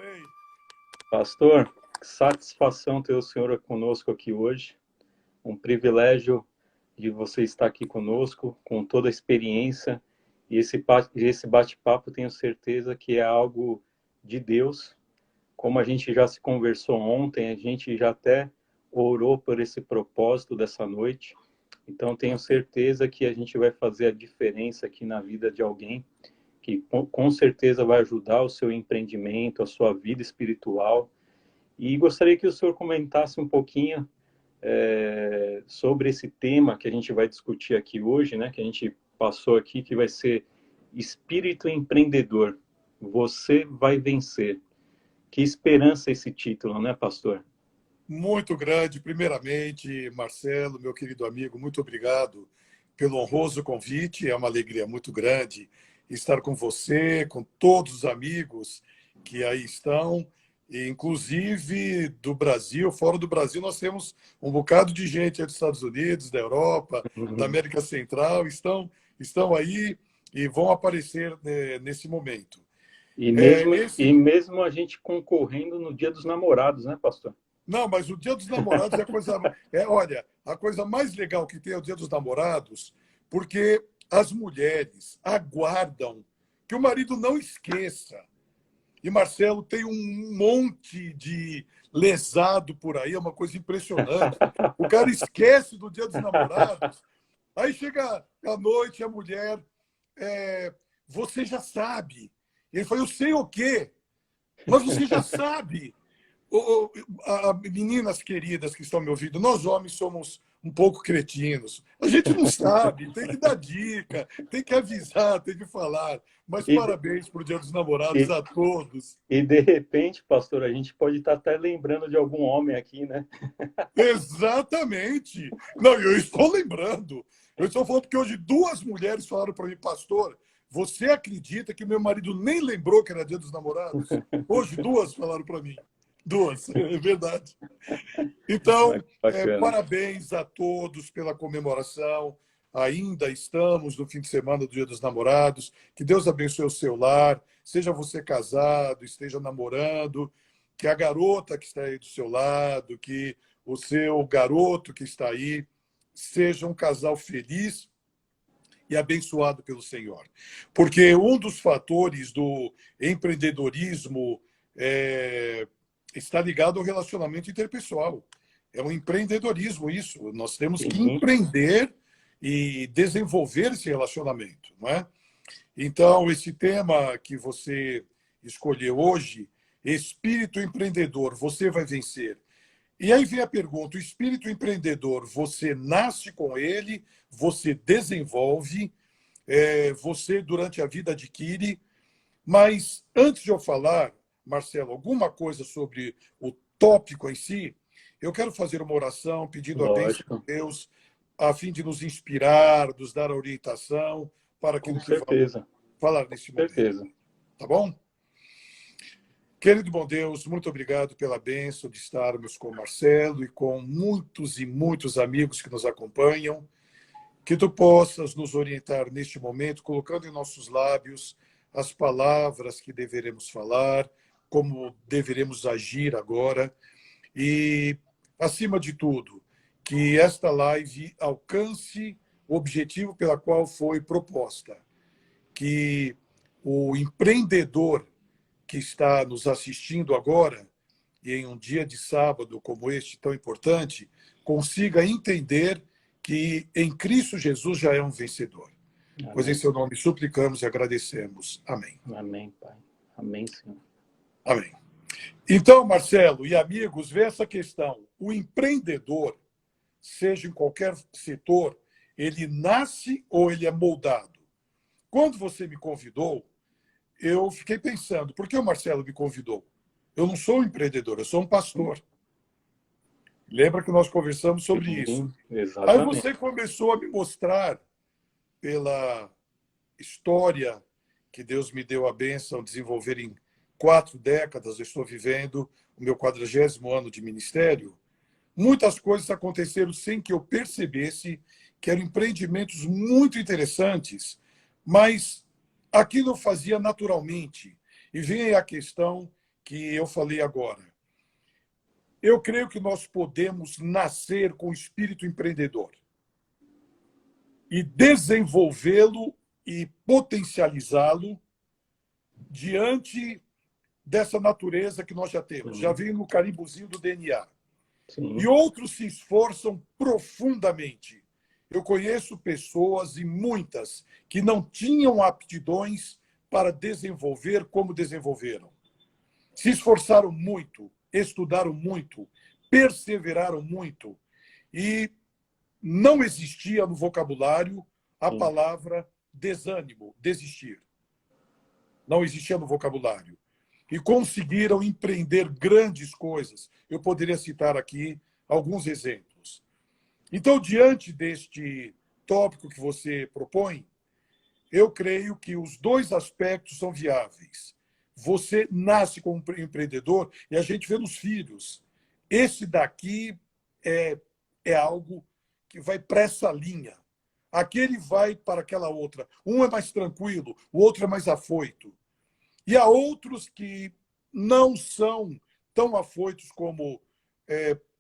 bem? Pastor, que satisfação ter o senhor conosco aqui hoje. Um privilégio de você estar aqui conosco, com toda a experiência. E esse bate-papo, tenho certeza que é algo de Deus. Como a gente já se conversou ontem, a gente já até orou por esse propósito dessa noite. Então, tenho certeza que a gente vai fazer a diferença aqui na vida de alguém, que com certeza vai ajudar o seu empreendimento, a sua vida espiritual. E gostaria que o senhor comentasse um pouquinho sobre esse tema que a gente vai discutir aqui hoje, né? Que a gente passou aqui, que vai ser Espírito Empreendedor. Você vai vencer. Que esperança esse título, né, pastor? Muito grande. Primeiramente, Marcelo, meu querido amigo, muito obrigado pelo honroso convite. É uma alegria muito grande estar com você, com todos os amigos que aí estão, e inclusive do Brasil. Fora do Brasil, nós temos um bocado de gente dos Estados Unidos, da Europa, da América Central, estão aí e vão aparecer nesse momento. E mesmo a gente concorrendo no Dia dos Namorados, né, pastor? Não, mas o Dia dos Namorados é a coisa. Olha, a coisa mais legal que tem é o Dia dos Namorados, porque as mulheres aguardam que o marido não esqueça. E Marcelo tem um monte de lesado por aí, é uma coisa impressionante. O cara esquece do Dia dos Namorados, aí chega à noite a mulher, você já sabe. Ele fala, eu sei o quê? Mas você já sabe. Meninas queridas que estão me ouvindo, nós homens somos um pouco cretinos. A gente não sabe, tem que dar dica, tem que avisar, tem que falar. Mas parabéns para o Dia dos Namorados a todos. E de repente, pastor, a gente pode estar até lembrando de algum homem aqui, né? Exatamente. Não, eu estou lembrando. Eu estou falando porque hoje 2 mulheres falaram para mim, pastor, você acredita que meu marido nem lembrou que era Dia dos Namorados? Hoje 2 falaram para mim. 2, é verdade. Então, parabéns a todos pela comemoração. Ainda estamos no fim de semana do Dia dos Namorados. Que Deus abençoe o seu lar. Seja você casado, esteja namorando, que a garota que está aí do seu lado, que o seu garoto que está aí, seja um casal feliz e abençoado pelo Senhor. Porque um dos fatores do empreendedorismo está ligado ao relacionamento interpessoal. É um empreendedorismo isso. Nós temos que empreender e desenvolver esse relacionamento, não é? Então, esse tema que você escolheu hoje, espírito empreendedor, você vai vencer. E aí vem a pergunta, o espírito empreendedor, você nasce com ele, você desenvolve, você durante a vida adquire, mas antes de eu falar, Marcelo, alguma coisa sobre o tópico em si, eu quero fazer uma oração pedindo a bênção de Deus, a fim de nos inspirar, nos dar a orientação para aquilo que vamos falar nesse momento. Tá bom? Querido bom Deus, muito obrigado pela bênção de estarmos com o Marcelo e com muitos e muitos amigos que nos acompanham. Que tu possas nos orientar neste momento, colocando em nossos lábios as palavras que deveremos falar, como deveremos agir agora. E, acima de tudo, que esta live alcance o objetivo pela qual foi proposta. Que o empreendedor que está nos assistindo agora, e em um dia de sábado como este tão importante, consiga entender que em Cristo Jesus já é um vencedor. Amém. Pois em seu nome suplicamos e agradecemos. Amém. Amém, Pai. Amém, Senhor. Amém. Então, Marcelo e amigos, vê essa questão. O empreendedor, seja em qualquer setor, ele nasce ou ele é moldado? Quando você me convidou, eu fiquei pensando, por que o Marcelo me convidou? Eu não sou um empreendedor, eu sou um pastor. Lembra que nós conversamos sobre isso? Exatamente. Aí você começou a me mostrar, pela história que Deus me deu a bênção de desenvolver em 4 décadas, eu estou vivendo o meu 40º ano de ministério, muitas coisas aconteceram sem que eu percebesse que eram empreendimentos muito interessantes, mas aquilo eu fazia naturalmente. E vem aí a questão que eu falei agora. Eu creio que nós podemos nascer com o espírito empreendedor e desenvolvê-lo e potencializá-lo diante dessa natureza que nós já temos. Já vem no carimbozinho do DNA. Sim. E outros se esforçam profundamente. Eu conheço pessoas, e muitas, que não tinham aptidões para desenvolver como desenvolveram. Se esforçaram muito, estudaram muito, perseveraram muito, e não existia no vocabulário a palavra desânimo, desistir. Não existia no vocabulário. E conseguiram empreender grandes coisas. Eu poderia citar aqui alguns exemplos. Então, diante deste tópico que você propõe, eu creio que os dois aspectos são viáveis. Você nasce como empreendedor e a gente vê nos filhos. Esse daqui é algo que vai para essa linha. Aquele vai para aquela outra. Um é mais tranquilo, o outro é mais afoito. E há outros que não são tão afoitos como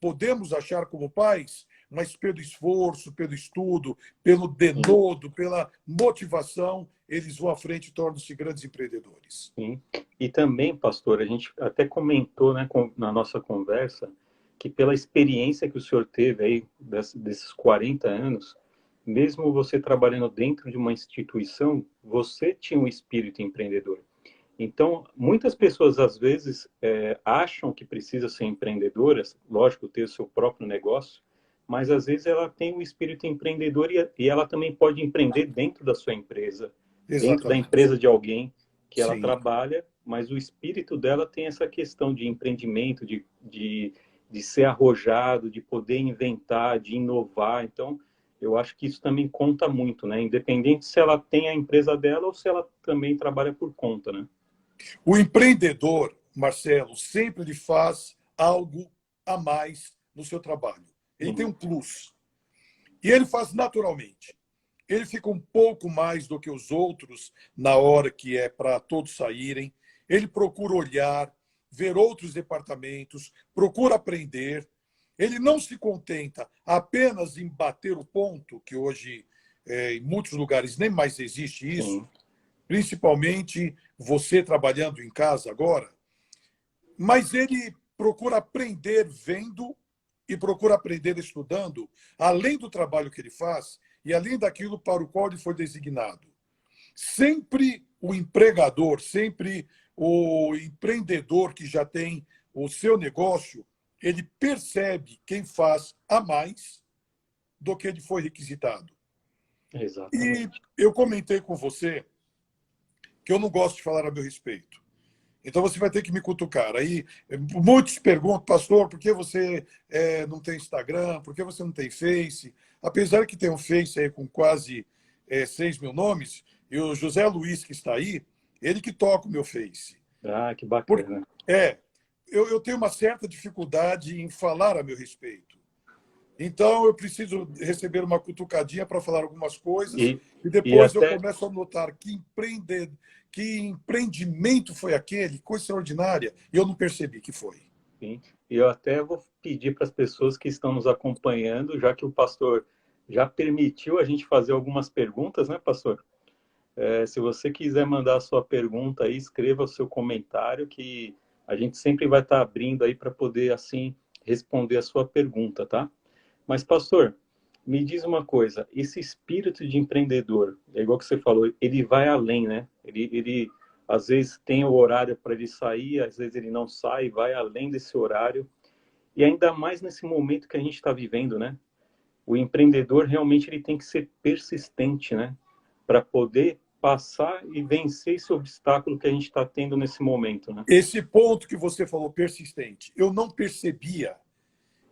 podemos achar como pais, mas pelo esforço, pelo estudo, pelo denodo, pela motivação, eles vão à frente e tornam-se grandes empreendedores. Sim. E também, pastor, a gente até comentou, né, na nossa conversa, que pela experiência que o senhor teve aí, desses 40 anos, mesmo você trabalhando dentro de uma instituição, você tinha um espírito empreendedor. Então, muitas pessoas, às vezes, acham que precisa ser empreendedora, lógico, ter o seu próprio negócio, mas, às vezes, ela tem um espírito empreendedor e ela também pode empreender dentro da sua empresa, dentro da Exatamente. empresa de alguém que ela Sim. trabalha, mas o espírito dela tem essa questão de empreendimento, de ser arrojado, de poder inventar, de inovar. Então, eu acho que isso também conta muito, né? Independente se ela tem a empresa dela ou se ela também trabalha por conta, né? O empreendedor, Marcelo, sempre ele faz algo a mais no seu trabalho. Ele tem um plus. E ele faz naturalmente. Ele fica um pouco mais do que os outros na hora que é para todos saírem. Ele procura olhar, ver outros departamentos, procura aprender. Ele não se contenta apenas em bater o ponto, que hoje em muitos lugares nem mais existe isso, Sim. Principalmente você trabalhando em casa agora, mas ele procura aprender vendo e procura aprender estudando, além do trabalho que ele faz e além daquilo para o qual ele foi designado. Sempre o empregador, sempre o empreendedor que já tem o seu negócio, ele percebe quem faz a mais do que ele foi requisitado. Exatamente. E eu comentei com você que eu não gosto de falar a meu respeito. Então você vai ter que me cutucar. Aí muitos perguntam, pastor, por que você não tem Instagram? Por que você não tem Face? Apesar que tem um Face aí com quase 6 mil nomes, e o José Luiz, que está aí, ele que toca o meu Face. Ah, que bacana. Eu tenho uma certa dificuldade em falar a meu respeito. Então, eu preciso receber uma cutucadinha para falar algumas coisas e depois eu começo a notar que empreendimento foi aquele, coisa extraordinária, e eu não percebi que foi. Sim. E eu até vou pedir para as pessoas que estão nos acompanhando, já que o pastor já permitiu a gente fazer algumas perguntas, né, pastor? Se você quiser mandar a sua pergunta aí, escreva o seu comentário, que a gente sempre vai estar abrindo aí para poder, assim, responder a sua pergunta, tá? Mas, pastor, me diz uma coisa, esse espírito de empreendedor, é igual que você falou, ele vai além, né? Ele às vezes tem o horário para ele sair, às vezes ele não sai, vai além desse horário. E ainda mais nesse momento que a gente está vivendo, né? O empreendedor realmente ele tem que ser persistente, né? Para poder passar e vencer esse obstáculo que a gente está tendo nesse momento, né? Esse ponto que você falou, persistente, eu não percebia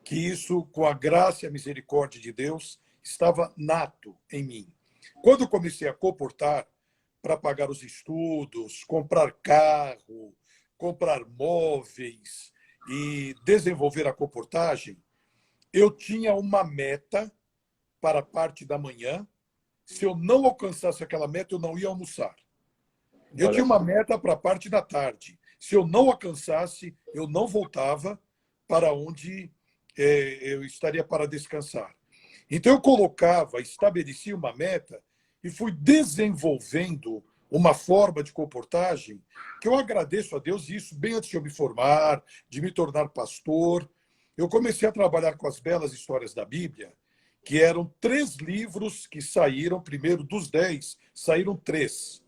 que isso, com a graça e a misericórdia de Deus, estava nato em mim. Quando eu comecei a comportar para pagar os estudos, comprar carro, comprar móveis e desenvolver a comportagem, eu tinha uma meta para a parte da manhã. Se eu não alcançasse aquela meta, eu não ia almoçar. Eu tinha uma meta para a parte da tarde. Se eu não alcançasse, eu não voltava para onde eu estaria para descansar. Então, eu colocava, estabelecia uma meta e fui desenvolvendo uma forma de comportagem que eu agradeço a Deus isso bem antes de eu me formar, de me tornar pastor. Eu comecei a trabalhar com as belas histórias da Bíblia, que eram 3 livros que saíram, primeiro dos 10, saíram 3.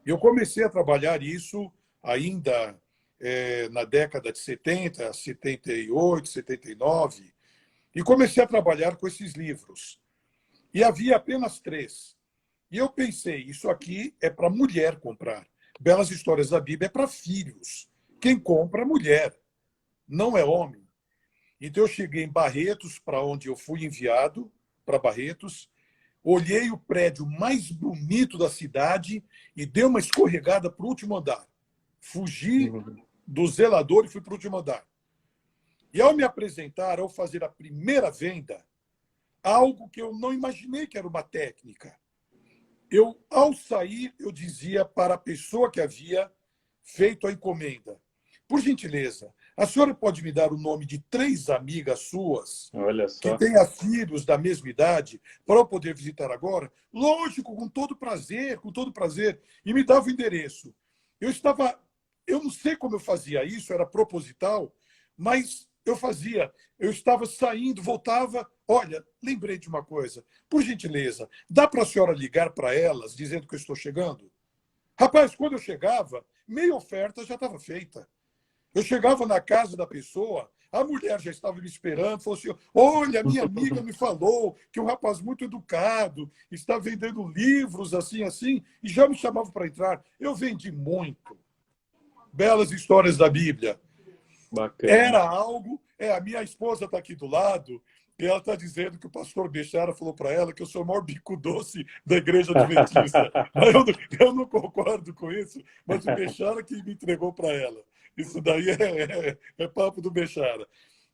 Eu comecei a trabalhar isso ainda na década de 70, 78, 79, e comecei a trabalhar com esses livros. E havia apenas 3. E eu pensei, isso aqui é para mulher comprar. Belas Histórias da Bíblia é para filhos. Quem compra é mulher, não é homem. Então eu cheguei em Barretos, para onde eu fui enviado, para Barretos, olhei o prédio mais bonito da cidade e dei uma escorregada para o último andar. Fugi do zelador e fui para o último andar. E ao me apresentar, ao fazer a primeira venda, algo que eu não imaginei que era uma técnica. Ao sair, eu dizia para a pessoa que havia feito a encomenda: por gentileza, a senhora pode me dar o nome de 3 amigas suas que tenham filhos da mesma idade para eu poder visitar agora? Lógico, com todo prazer, com todo prazer. E me dava o endereço. Eu não sei como eu fazia isso, era proposital, mas eu fazia. Eu estava saindo, voltava. Olha, lembrei de uma coisa. Por gentileza, dá para a senhora ligar para elas dizendo que eu estou chegando? Rapaz, quando eu chegava, meia oferta já estava feita. Eu chegava na casa da pessoa, a mulher já estava me esperando, falou assim: olha, minha amiga me falou que um rapaz muito educado está vendendo livros assim, assim, e já me chamava para entrar. Eu vendi muito. Belas Histórias da Bíblia. Bacana. Era algo... a minha esposa está aqui do lado, e ela está dizendo que o pastor Bechara falou para ela que eu sou o maior bico doce da igreja adventista. Eu não concordo com isso, mas o Bechara que me entregou para ela. Isso daí é papo do Bechara.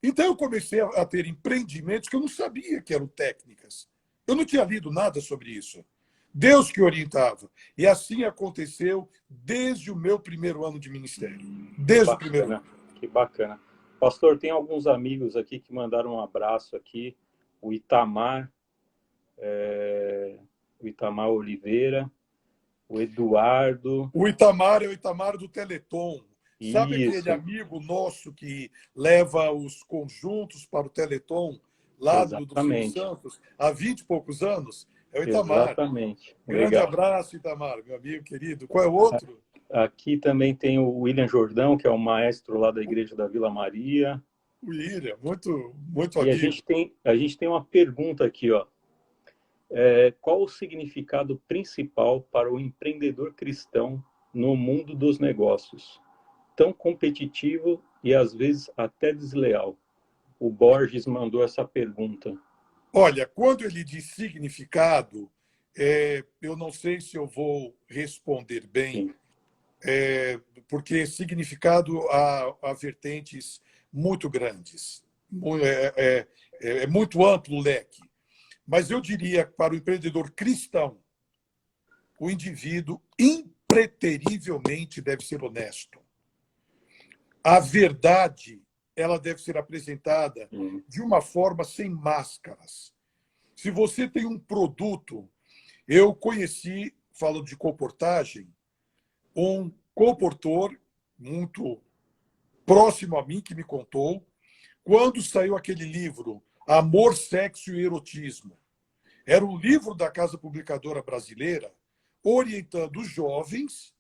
Então, eu comecei a ter empreendimentos que eu não sabia que eram técnicas. Eu não tinha lido nada sobre isso. Deus que orientava. E assim aconteceu desde o meu primeiro ano de ministério. Desde o primeiro ano. Que bacana. Pastor, tem alguns amigos aqui que mandaram um abraço aqui. O Itamar Oliveira, o Eduardo. O Itamar é o Itamar do Teleton. Sabe Isso. aquele amigo nosso que leva os conjuntos para o Teleton, lá do Silvio Santos, há 20 e poucos anos? É o Itamar. Exatamente. Grande abraço, Itamar, meu amigo querido. Qual é o outro? Aqui também tem o William Jordão, que é o maestro lá da Igreja da Vila Maria. O William, muito E amigo. a gente tem uma pergunta aqui, ó. Qual o significado principal para o empreendedor cristão no mundo dos negócios? Tão competitivo e, às vezes, até desleal. O Borges mandou essa pergunta. Olha, quando ele diz significado, eu não sei se eu vou responder bem, porque significado há vertentes muito grandes. É muito amplo o leque. Mas eu diria que para o empreendedor cristão, o indivíduo impreterivelmente deve ser honesto. A verdade, ela deve ser apresentada de uma forma sem máscaras. Se você tem um produto, eu conheci, falo de comportagem, um comportor muito próximo a mim que me contou, quando saiu aquele livro Amor, Sexo e Erotismo. Era um livro da Casa Publicadora Brasileira orientando os jovens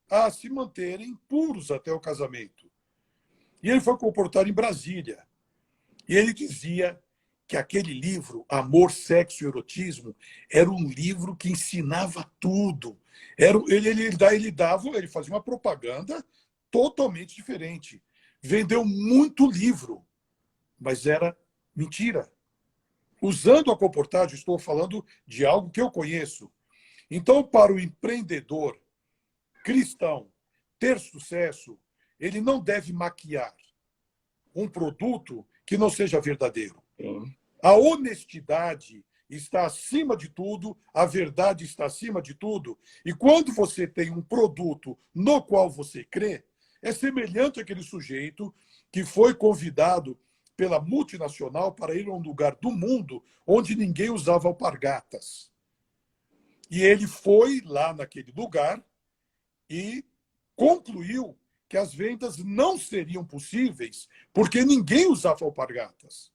a se manterem puros até o casamento. E ele foi comportar em Brasília. E ele dizia que aquele livro, Amor, Sexo e Erotismo, era um livro que ensinava tudo. Ele fazia uma propaganda totalmente diferente. Vendeu muito livro, mas era mentira. Usando a comportagem, estou falando de algo que eu conheço. Então, para o empreendedor cristão ter sucesso, ele não deve maquiar um produto que não seja verdadeiro. Sim. A honestidade está acima de tudo, a verdade está acima de tudo. E quando você tem um produto no qual você crê, É semelhante àquele sujeito que foi convidado pela multinacional para ir a um lugar do mundo onde ninguém usava alpargatas. E ele foi lá naquele lugar e concluiu que as vendas não seriam possíveis porque ninguém usava alpargatas.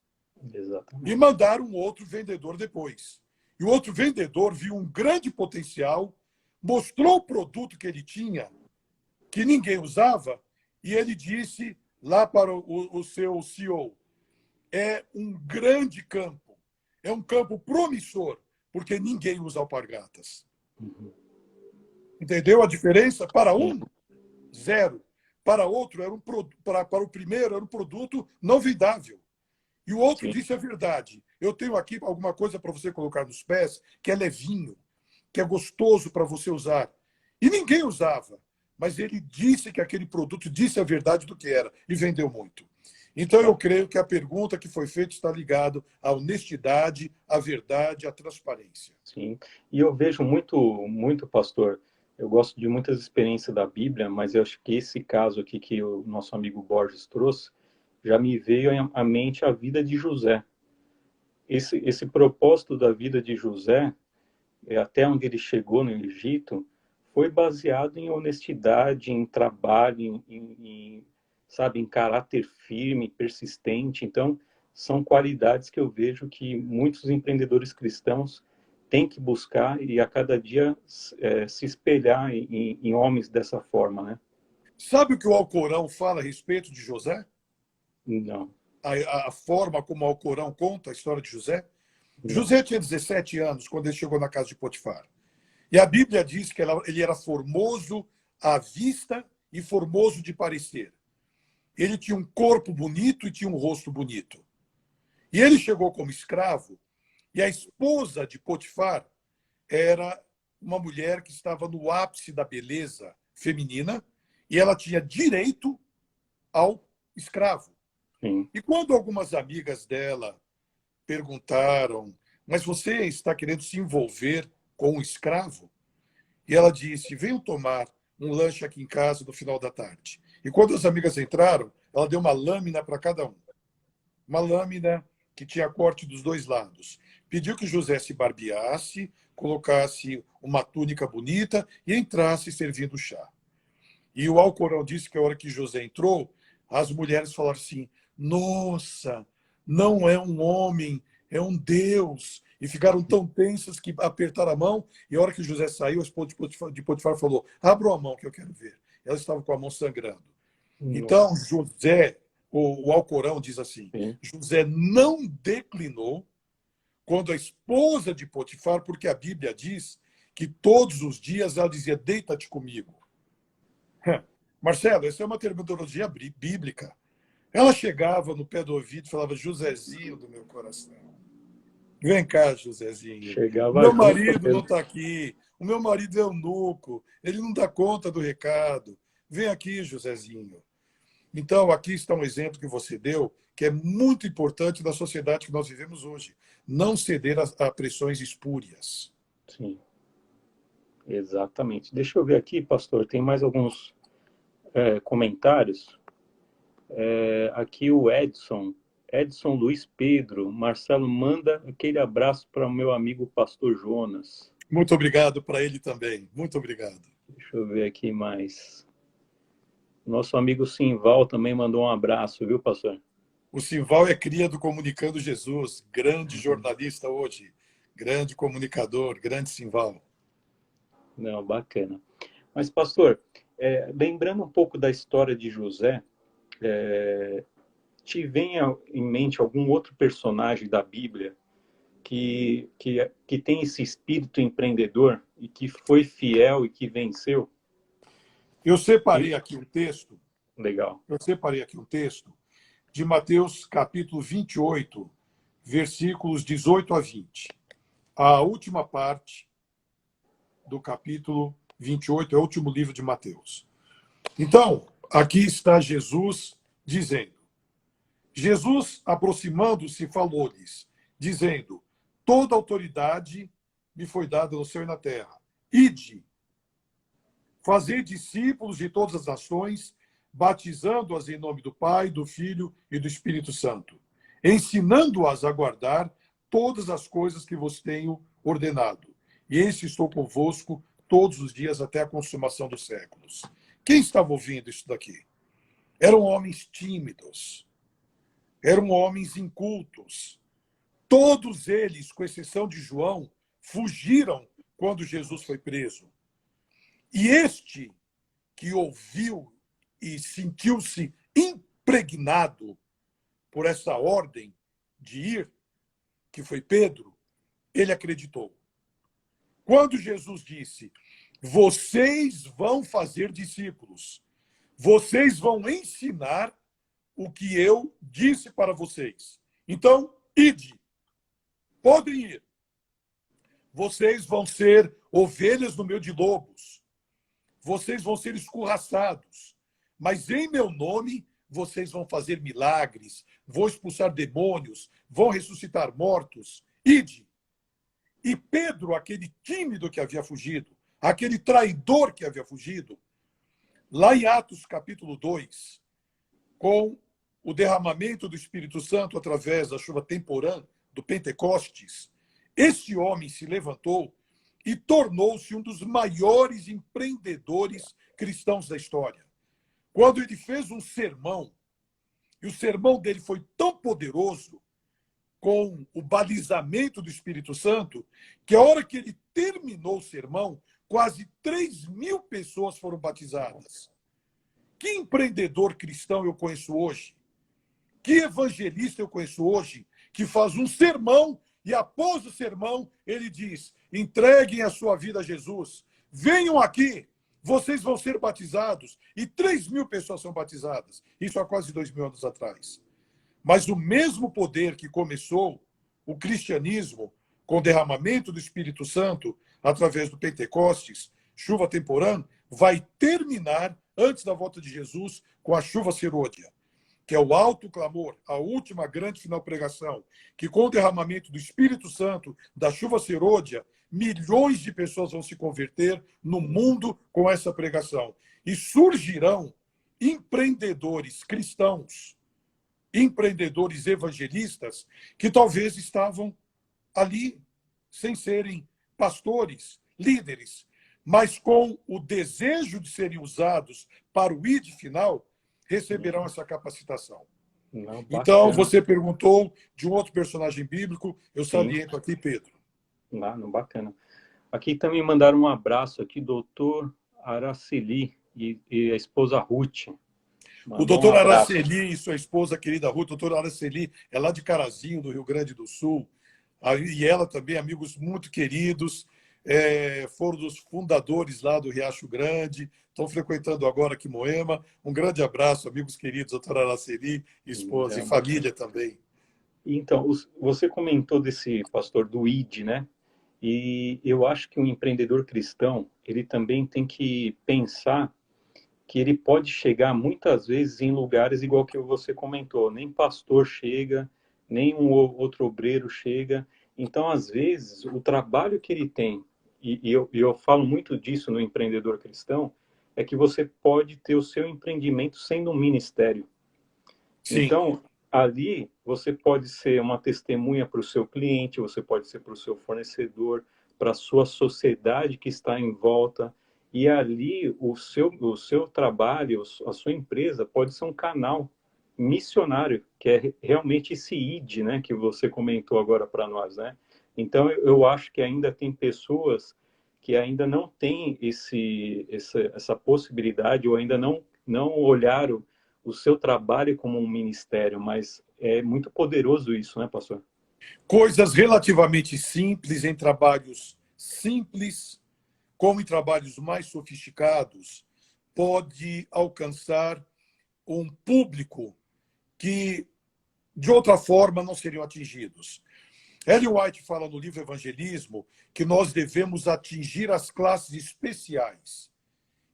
Exatamente. E mandaram um outro vendedor depois. E o outro vendedor viu um grande potencial, mostrou o produto que ele tinha, que ninguém usava, e ele disse lá para o seu CEO, é um grande campo, é um campo promissor, porque ninguém usa alpargatas. Entendeu a diferença? Para um, zero. Para outro, era para o primeiro, era um produto não vendável. E o outro Sim. disse a verdade. Eu tenho aqui alguma coisa para você colocar nos pés, que é levinho, que é gostoso para você usar. E ninguém usava. Mas ele disse que aquele produto disse a verdade do que era e vendeu muito. Então, eu creio que a pergunta que foi feita está ligada à honestidade, à verdade, à transparência. Sim. E eu vejo muito, pastor, eu gosto de muitas experiências da Bíblia, mas eu acho que esse caso aqui que o nosso amigo Borges trouxe, já me veio à mente a vida de José. Esse propósito da vida de José, até onde ele chegou no Egito, foi baseado em honestidade, em trabalho, sabe, em caráter firme, persistente. Então, são qualidades que eu vejo que muitos empreendedores cristãos têm que buscar e a cada dia se espelhar em homens dessa forma, né? Sabe o que o Alcorão fala a respeito de José? Não, A forma como o Alcorão conta a história de José? não, José tinha 17 anos quando ele chegou na casa de Potifar. E a Bíblia diz que ele era formoso à vista e formoso de parecer. Ele tinha um corpo bonito e tinha um rosto bonito. E ele chegou como escravo, e a esposa de Potifar era uma mulher que estava no ápice da beleza feminina, e ela tinha direito ao escravo. sim, E quando algumas amigas dela perguntaram, mas você está querendo se envolver com um escravo? E ela disse, venham tomar um lanche aqui em casa no final da tarde. E quando as amigas entraram, ela deu uma lâmina para cada um. Uma lâmina que tinha corte dos dois lados. Pediu que José se barbeasse, colocasse uma túnica bonita e entrasse servindo chá. E o Alcorão disse que a hora que José entrou, as mulheres falaram assim, nossa, não é um homem, é um Deus. E ficaram tão tensas que apertaram a mão, e a hora que José saiu, a esposa de Potifar falou, abra a mão que eu quero ver. Ela estava com a mão sangrando. Então, nossa, José, o Alcorão diz assim, sim, José não declinou quando a esposa de Potifar, porque a Bíblia diz que todos os dias ela dizia, deita-te comigo. Marcelo, essa é uma terminologia bíblica. Ela chegava no pé do ouvido e falava, Josézinho do meu coração. Vem cá, Josézinho. O chegava meu junto marido não mesmo. está aqui. O meu marido é eunuco. Ele não dá conta do recado. Vem aqui, Josézinho. Então, aqui está um exemplo que você deu, que é muito importante na sociedade que nós vivemos hoje. Não ceder a pressões espúrias. Sim, exatamente. Deixa eu ver aqui, pastor, tem mais alguns comentários. Aqui o Edson Luiz Pedro, Marcelo, manda aquele abraço para o meu amigo pastor Jonas. Muito obrigado para ele também. Muito obrigado. Deixa eu ver aqui mais. Nosso amigo Simval também mandou um abraço, viu, pastor? O Simval é cria do Comunicando Jesus, grande jornalista hoje, grande comunicador, grande Simval. Não, bacana. Mas, pastor, lembrando um pouco da história de José, te vem em mente algum outro personagem da Bíblia que tem esse espírito empreendedor e que foi fiel e que venceu? Eu E, separei aqui um texto, legal. eu separei aqui um texto de Mateus capítulo 28, versículos 18 a 20. A última parte do capítulo 28 é o último livro de Mateus. Então, aqui está Jesus dizendo: Jesus, aproximando-se, falou-lhes, dizendo: toda autoridade me foi dada no céu e na terra. Ide, fazei discípulos de todas as nações, batizando-as em nome do Pai, do Filho e do Espírito Santo, ensinando-as a guardar todas as coisas que vos tenho ordenado. E eis que estou convosco todos os dias até a consumação dos séculos. Quem estava ouvindo isso daqui? Eram homens tímidos, eram homens incultos. Todos eles, com exceção de João, fugiram quando Jesus foi preso. E este que ouviu e sentiu-se impregnado por essa ordem de ir, que foi Pedro, ele acreditou. Quando Jesus disse: vocês vão fazer discípulos, vocês vão ensinar o que eu disse para vocês. Então, ide, podem ir. Vocês vão ser ovelhas no meio de lobos. Vocês vão ser escorraçados. Mas em meu nome, vocês vão fazer milagres, vão expulsar demônios, vão ressuscitar mortos. Ide. E Pedro, aquele tímido que havia fugido, aquele traidor que havia fugido, lá em Atos capítulo 2, com o derramamento do Espírito Santo através da chuva temporã do Pentecostes, esse homem se levantou e tornou-se um dos maiores empreendedores cristãos da história. Quando ele fez um sermão, e o sermão dele foi tão poderoso, com o balizamento do Espírito Santo, que a hora que ele terminou o sermão, quase 3.000 pessoas foram batizadas. Que empreendedor cristão eu conheço hoje? Que evangelista eu conheço hoje que faz um sermão e após o sermão ele diz: entreguem a sua vida a Jesus, venham aqui, vocês vão ser batizados. E 3.000 pessoas são batizadas. Isso há quase 2.000 anos atrás. Mas o mesmo poder que começou o cristianismo com o derramamento do Espírito Santo através do Pentecostes, chuva temporã, vai terminar antes da volta de Jesus com a chuva serôdia, que é o alto clamor, a última grande final pregação, que com o derramamento do Espírito Santo, da chuva serôdia, milhões de pessoas vão se converter no mundo com essa pregação. E surgirão empreendedores cristãos, empreendedores evangelistas, que talvez estavam ali, sem serem pastores, líderes, mas com o desejo de serem usados para o ID final, receberão essa capacitação. Não, então, você perguntou de um outro personagem bíblico, eu saliento aqui, Pedro. Não, bacana. Aqui também mandaram um abraço aqui, doutor Araceli e a esposa Ruth. O doutor Araceli e sua esposa, querida Ruth, doutor Araceli é lá de Carazinho, do Rio Grande do Sul, e ela também, amigos muito queridos, foram dos fundadores lá do Riacho Grande, estão frequentando agora aqui Moema. Um grande abraço, amigos queridos, doutor Araceli, esposa, e família também. Então, você comentou desse pastor do ID, né? E eu acho que um empreendedor cristão, ele também tem que pensar que ele pode chegar muitas vezes em lugares igual que você comentou, nem pastor chega, nem um outro obreiro chega. Então, às vezes, o trabalho que ele tem, e eu falo muito disso no empreendedor cristão, é que você pode ter o seu empreendimento sendo um ministério. Sim. Então, ali você pode ser uma testemunha para o seu cliente, você pode ser para o seu fornecedor, para a sua sociedade que está em volta. E ali o seu trabalho, a sua empresa pode ser um canal missionário, que é realmente esse ID, né, que você comentou agora para nós, né? Então, eu acho que ainda tem pessoas que ainda não têm essa possibilidade ou ainda não olharam o seu trabalho como um ministério, mas é muito poderoso isso, né, pastor? Coisas relativamente simples, em trabalhos simples, como em trabalhos mais sofisticados, pode alcançar um público que, de outra forma, não seriam atingidos. Ellen White fala no livro Evangelismo que nós devemos atingir as classes especiais.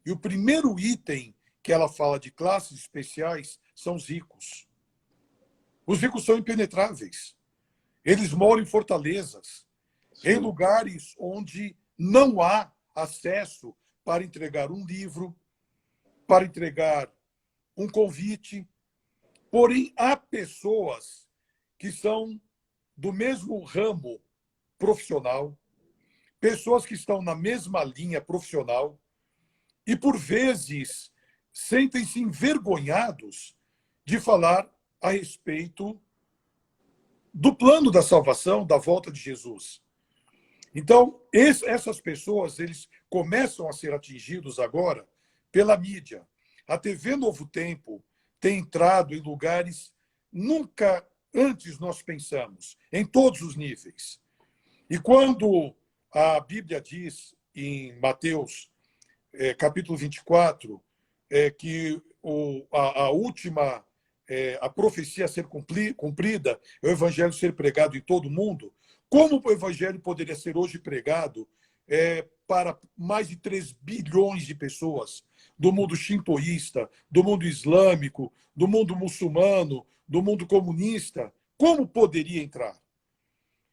E o primeiro item que ela fala de classes especiais são os ricos. Os ricos são impenetráveis. Eles moram em fortalezas, sim, em lugares onde não há acesso para entregar um livro, para entregar um convite, porém há pessoas que são do mesmo ramo profissional, pessoas que estão na mesma linha profissional e, por vezes, sentem-se envergonhados de falar a respeito do plano da salvação, da volta de Jesus. Então, essas pessoas, eles começam a ser atingidos agora pela mídia. A TV Novo Tempo tem entrado em lugares nunca antes nós pensamos, em todos os níveis. E quando a Bíblia diz, em Mateus, capítulo 24, que a última, a profecia a ser cumprida, é o evangelho ser pregado em todo o mundo, como o evangelho poderia ser hoje pregado para mais de 3 bilhões de pessoas do mundo shintoísta, do mundo islâmico, do mundo muçulmano, do mundo comunista? Como poderia entrar?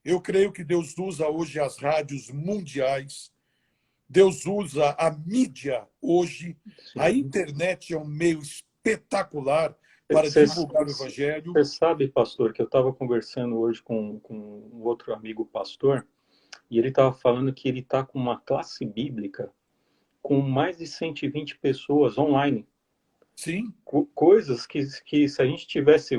Eu creio que Deus usa hoje as rádios mundiais, Deus usa a mídia hoje, a internet é um meio espetacular para divulgar o evangelho. Você sabe, pastor, que eu estava conversando hoje com um outro amigo pastor, e ele estava falando que ele está com uma classe bíblica com mais de 120 pessoas online. Sim. Coisas que se a gente tivesse...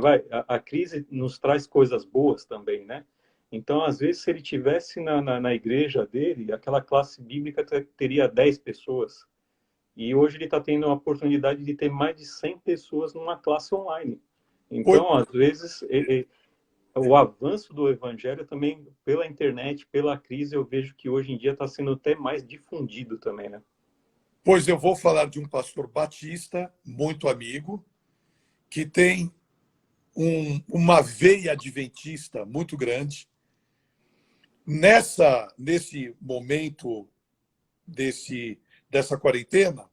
A crise nos traz coisas boas também, né? Então, às vezes, se ele tivesse na igreja dele, aquela classe bíblica teria 10 pessoas. E hoje ele está tendo a oportunidade de ter mais de 100 pessoas numa classe online. Então, às vezes, o avanço do evangelho também, pela internet, pela crise, eu vejo que hoje em dia está sendo até mais difundido também, né? Pois eu vou falar de um pastor batista, muito amigo, que tem uma veia adventista muito grande. Nesse momento dessa quarentena,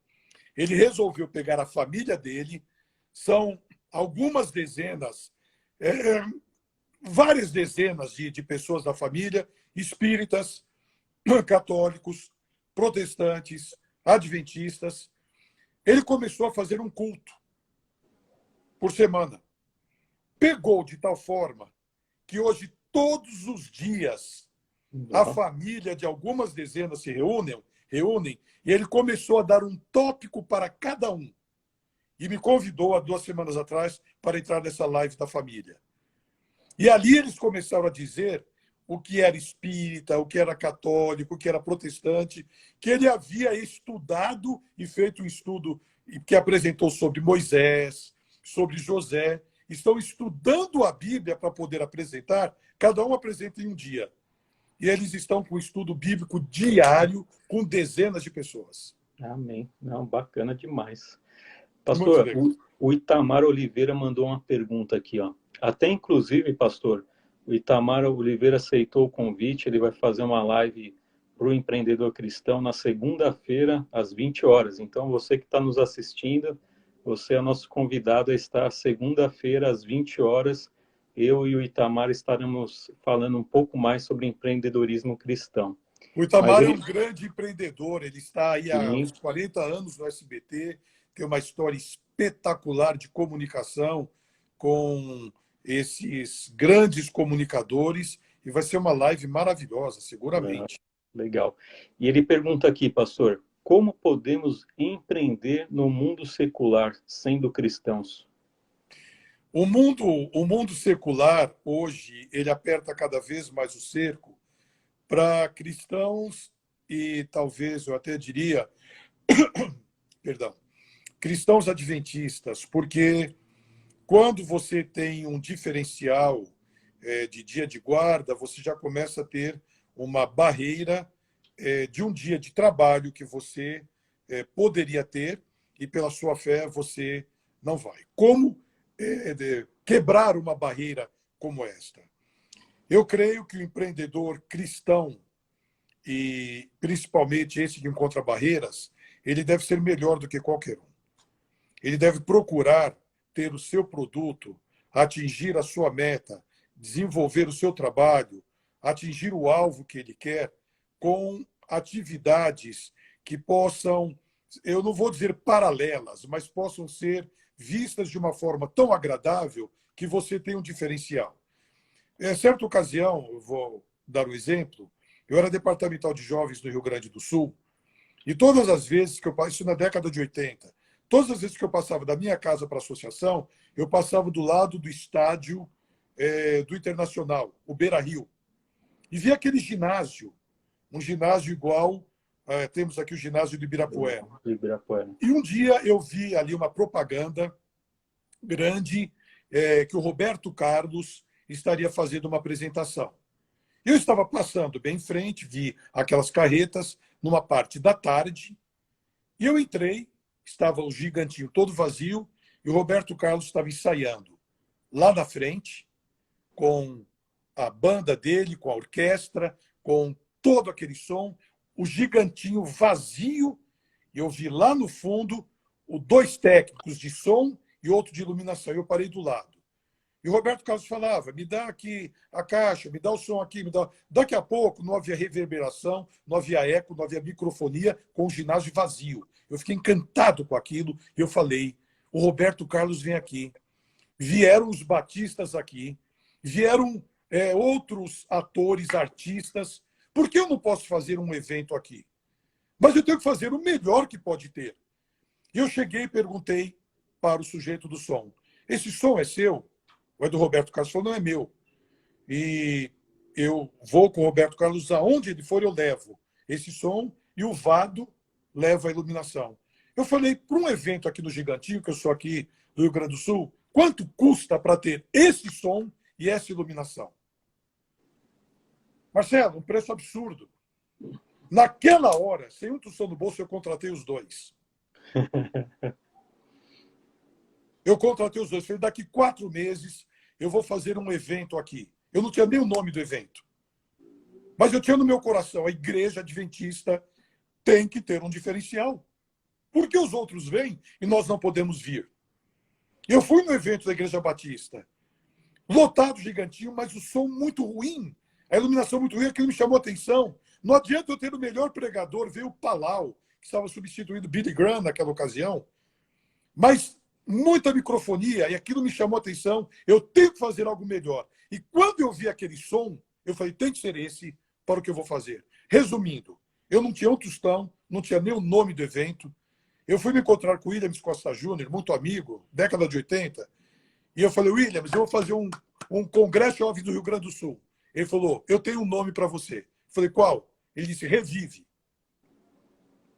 ele resolveu pegar a família dele, são algumas dezenas, várias dezenas de pessoas da família, espíritas, católicos, protestantes, adventistas. Ele começou a fazer um culto por semana. Pegou de tal forma que hoje, todos os dias, a família de algumas dezenas se reúnem, e ele começou a dar um tópico para cada um. E me convidou há 2 semanas atrás para entrar nessa live da família. E ali eles começaram a dizer o que era espírita, o que era católico, o que era protestante, que ele havia estudado e feito um estudo que apresentou sobre Moisés, sobre José. Estão estudando a Bíblia para poder apresentar, cada um apresenta em um dia. E eles estão com estudo bíblico diário com dezenas de pessoas. Amém. Não, bacana demais. Pastor, o Itamar Oliveira mandou uma pergunta aqui, ó. Até inclusive, pastor, o Itamar Oliveira aceitou o convite, ele vai fazer uma live para o empreendedor cristão na segunda-feira, às 20 horas. Então, você que está nos assistindo, você é nosso convidado a estar segunda-feira, às 20 horas. Eu e o Itamar estaremos falando um pouco mais sobre empreendedorismo cristão. O Itamar é um grande empreendedor, ele está aí há uns 40 anos no SBT, tem uma história espetacular de comunicação com esses grandes comunicadores, e vai ser uma live maravilhosa, seguramente. Legal. E ele pergunta aqui, pastor, como podemos empreender no mundo secular sendo cristãos? O mundo secular, hoje, ele aperta cada vez mais o cerco para cristãos e talvez, eu até diria, perdão, cristãos adventistas, porque quando você tem um diferencial de dia de guarda, você já começa a ter uma barreira de um dia de trabalho que você poderia ter e pela sua fé você não vai. Como quebrar uma barreira como esta? Eu creio que o empreendedor cristão, e principalmente esse que encontra barreiras, ele deve ser melhor do que qualquer um. Ele deve procurar ter o seu produto, atingir a sua meta, desenvolver o seu trabalho, atingir o alvo que ele quer com atividades que possam, eu não vou dizer paralelas, mas possam ser vistas de uma forma tão agradável que você tem um diferencial. Em certa ocasião, eu vou dar um exemplo, eu era departamental de jovens no Rio Grande do Sul, e todas as vezes que eu passava, isso na década de 80, todas as vezes que eu passava da minha casa para a associação, eu passava do lado do estádio do Internacional, o Beira-Rio, e via aquele ginásio, um ginásio igual, temos aqui o ginásio do Ibirapuera. E um dia eu vi ali uma propaganda grande que o Roberto Carlos estaria fazendo uma apresentação. Eu estava passando bem em frente, vi aquelas carretas numa parte da tarde, e eu entrei, estava o gigantinho todo vazio, e o Roberto Carlos estava ensaiando lá na frente, com a banda dele, com a orquestra, com todo aquele som, o gigantinho vazio, e eu vi lá no fundo dois técnicos de som e outro de iluminação. Eu parei do lado. E o Roberto Carlos falava, me dá aqui a caixa, me dá o som aqui, me dá... Daqui a pouco não havia reverberação, não havia eco, não havia microfonia, com o ginásio vazio. Eu fiquei encantado com aquilo e eu falei, o Roberto Carlos vem aqui. Vieram os batistas aqui, vieram outros atores, artistas. Por que eu não posso fazer um evento aqui? Mas eu tenho que fazer o melhor que pode ter. E eu cheguei e perguntei para o sujeito do som, esse som é seu? O do Roberto Carlos falou, não é meu. E eu vou com o Roberto Carlos, aonde ele for, eu levo esse som e o Vado leva a iluminação. Eu falei, para um evento aqui no Gigantinho, que eu sou aqui do Rio Grande do Sul, quanto custa para ter esse som e essa iluminação? Marcelo, um preço absurdo. Naquela hora, sem um tostão no bolso, eu contratei os dois. Eu contratei os dois. Falei, daqui 4 meses eu vou fazer um evento aqui. Eu não tinha nem o nome do evento. Mas eu tinha no meu coração, a igreja adventista tem que ter um diferencial. Por que os outros vêm e nós não podemos vir? Eu fui no evento da Igreja Batista. Lotado, gigantinho, mas o som muito ruim. A iluminação muito ruim, aquilo me chamou a atenção. Não adianta eu ter o melhor pregador, veio o Palau, que estava substituindo Billy Graham naquela ocasião. Mas muita microfonia, e aquilo me chamou a atenção. Eu tenho que fazer algo melhor. E quando eu vi aquele som, eu falei, tem que ser esse para o que eu vou fazer. Resumindo, eu não tinha um tostão, não tinha nem o nome do evento. Eu fui me encontrar com o Williams Costa Júnior, muito amigo, década de 80, e eu falei, Williams, eu vou fazer um congresso jovem do Rio Grande do Sul. Ele falou, eu tenho um nome para você. Eu falei, qual? Ele disse, Revive.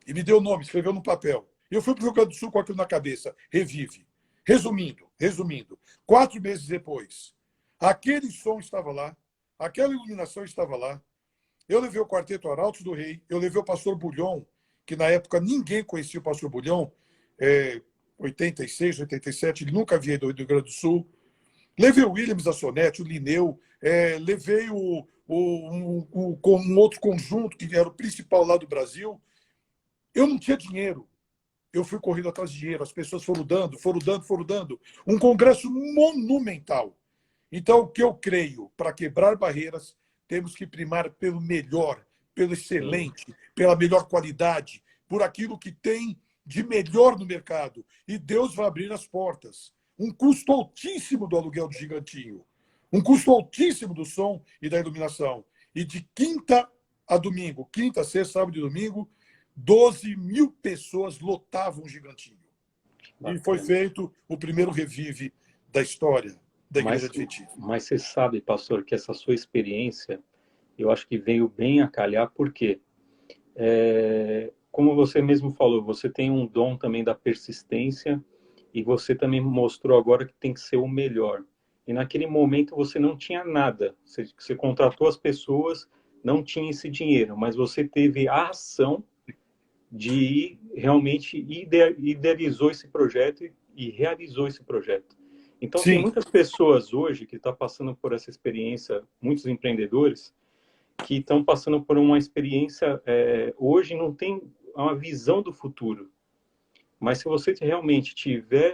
E me deu o nome, escreveu no papel. Eu fui para o Rio Grande do Sul com aquilo na cabeça, Revive. Resumindo, 4 meses depois, aquele som estava lá, aquela iluminação estava lá. Eu levei o Quarteto Arautos do Rei, eu levei o Pastor Bulhon, que na época ninguém conhecia o Pastor Bulhon, 86, 87, ele nunca havia ido do Rio Grande do Sul. Levei o Williams da Sonete, o Lineu, levei um outro conjunto, que era o principal lá do Brasil. Eu não tinha dinheiro. Eu fui correndo atrás de dinheiro, as pessoas foram dando. Um congresso monumental. Então, o que eu creio, para quebrar barreiras, temos que primar pelo melhor, pelo excelente, pela melhor qualidade, por aquilo que tem de melhor no mercado. E Deus vai abrir as portas. Um custo altíssimo do aluguel do Gigantinho, um custo altíssimo do som e da iluminação. E de quinta a domingo, quinta, sexta, sábado e domingo, 12 mil pessoas lotavam o Gigantinho. Bacana. E foi feito o primeiro Revive da história da Igreja Adventista. Mas você sabe, pastor, que essa sua experiência, eu acho que veio bem a calhar, porque, como você mesmo falou, você tem um dom também da persistência, e você também mostrou agora que tem que ser o melhor. E naquele momento você não tinha nada. Você contratou as pessoas, não tinha esse dinheiro, mas você teve a ação de realmente idealizou esse projeto e realizou esse projeto. Então, Sim. Tem muitas pessoas hoje que estão passando por essa experiência, muitos empreendedores, que estão passando por uma experiência, hoje não tem uma visão do futuro. Mas se você realmente tiver,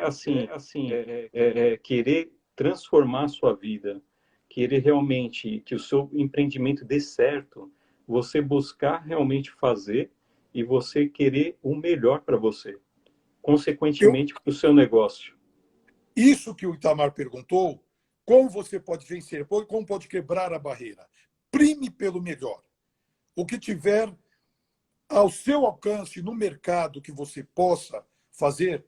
querer transformar a sua vida, querer realmente que o seu empreendimento dê certo, você buscar realmente fazer e você querer o melhor para você, consequentemente para o seu negócio. Isso que o Itamar perguntou, como você pode vencer, como pode quebrar a barreira? Prime pelo melhor. O que tiver ao seu alcance no mercado que você possa fazer,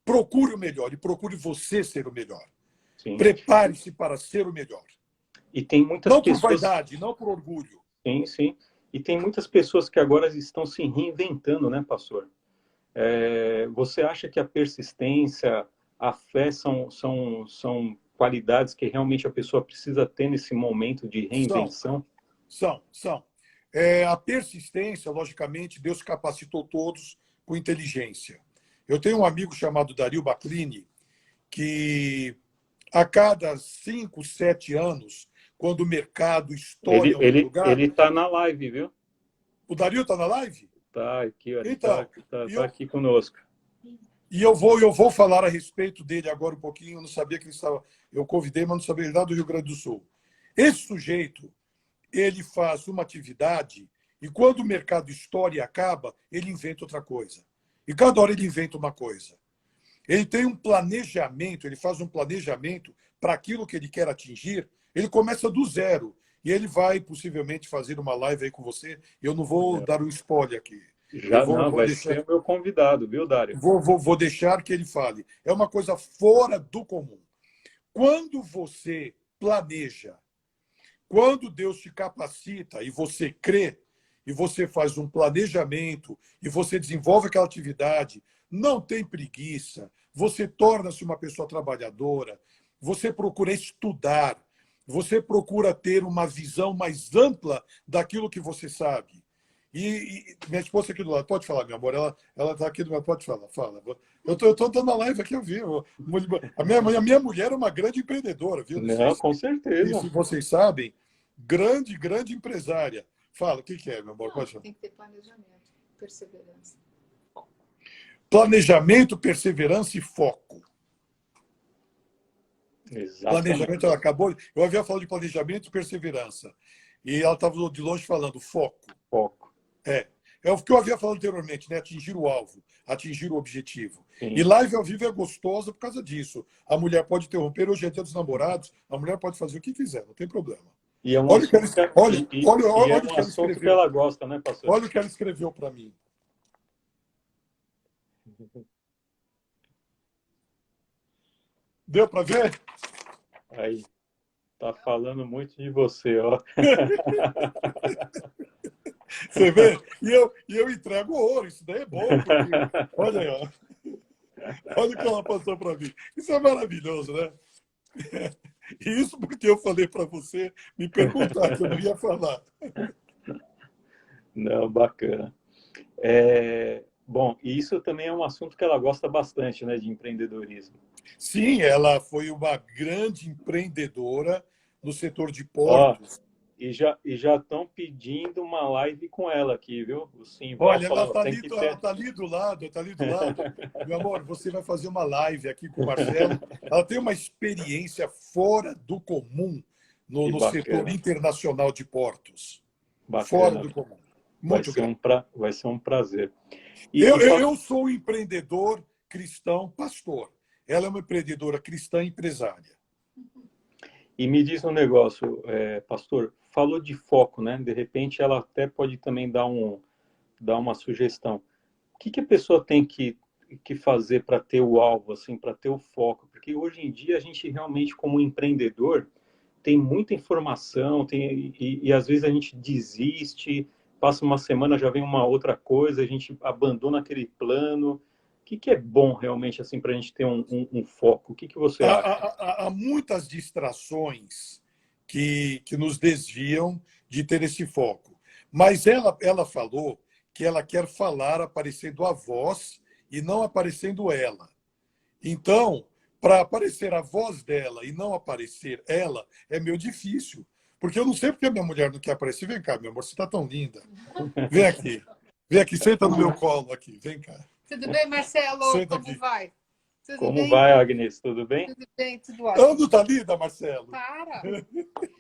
procure o melhor e procure você ser o melhor. Sim. Prepare-se para ser o melhor. E tem muitas não pessoas... por vaidade, não por orgulho. Sim, sim. E tem muitas pessoas que agora estão se reinventando, né, pastor? Você acha que a persistência, a fé são qualidades que realmente a pessoa precisa ter nesse momento de reinvenção? São. A persistência, logicamente, Deus capacitou todos com inteligência. Eu tenho um amigo chamado Dario Bacrini, que a cada 5, 7 anos, quando o mercado estoura em algum lugar... Ele está na live, viu? O Dario está na live? Está aqui, ele então, tá aqui conosco. E eu vou falar a respeito dele agora um pouquinho. Eu não sabia que ele estava... Eu convidei, mas não sabia ele lá do Rio Grande do Sul. Esse sujeito, ele faz uma atividade e quando o mercado estoura e acaba, ele inventa outra coisa. E cada hora ele inventa uma coisa. Ele tem um planejamento, ele faz um planejamento para aquilo que ele quer atingir. Ele começa do zero. E ele vai, possivelmente, fazer uma live aí com você. Eu não vou dar um spoiler aqui. Vai ser o meu convidado, viu, Dário? Vou deixar que ele fale. É uma coisa fora do comum. Quando você planeja, quando Deus te capacita e você crê, e você faz um planejamento, e você desenvolve aquela atividade, não tem preguiça, você torna-se uma pessoa trabalhadora, você procura estudar, você procura ter uma visão mais ampla daquilo que você sabe. E minha esposa aqui do lado, pode falar, meu amor, ela está aqui do meu lado, pode falar, fala. Eu estou dando a live aqui, eu vi. A minha mulher é uma grande empreendedora, viu? Não, com certeza. Se vocês sabem, grande empresária. Fala, o que é, meu amor? Pode falar. Tem que ter planejamento, perseverança. Planejamento, perseverança e foco. Exatamente. Planejamento, ela acabou. Eu havia falado de planejamento e perseverança. E ela estava de longe falando foco. Foco. É o que eu havia falado anteriormente, né? Atingir o alvo, atingir o objetivo. Sim. E live ao vivo é gostosa por causa disso. A mulher pode interromper, hoje é dia dos namorados, a mulher pode fazer o que quiser, não tem problema. E é um olha assunto, que ela gosta, né, pastor? Olha o que ela escreveu para mim. Deu para ver? Aí, tá falando muito de você, ó. Você vê? E eu entrego ouro, isso daí é bom. Porque, olha aí, ó. Olha o que ela passou para mim. Isso é maravilhoso, né? E isso porque eu falei para você me perguntar, que eu não ia falar. Não, bacana. Bom, e isso também é um assunto que ela gosta bastante, né, de empreendedorismo. Sim, ela foi uma grande empreendedora no setor de portos. E já estão pedindo uma live com ela aqui, viu? O Simval Olha, ela falou, está ali do lado, Meu amor, você vai fazer uma live aqui com o Marcelo. Ela tem uma experiência fora do comum no setor internacional de portos. Bacana. Fora do comum. Muito grande. Vai ser um prazer. Eu sou um empreendedor cristão pastor. Ela é uma empreendedora cristã empresária. E me diz um negócio, pastor, falou de foco, né? De repente ela até pode também dar uma sugestão. O que a pessoa tem que fazer para ter o alvo, assim, para ter o foco? Porque hoje em dia a gente realmente, como empreendedor, tem muita informação, e às vezes a gente desiste, passa uma semana, já vem uma outra coisa, a gente abandona aquele plano. O que é bom realmente assim para a gente ter um foco? O que você acha? Há muitas distrações que nos desviam de ter esse foco. Mas ela falou que ela quer falar aparecendo a voz e não aparecendo ela. Então, para aparecer a voz dela e não aparecer ela, é meio difícil. Porque eu não sei porque a minha mulher não quer aparecer. Vem cá, meu amor, você está tão linda. Vem aqui. Vem aqui, senta no meu colo aqui. Vem cá. Tudo bem, Marcelo? Senta Como aqui. vai? Como vai, Agnes? Tudo bem? Tudo bem, tudo ótimo. Ando, tá linda, Marcelo? Para!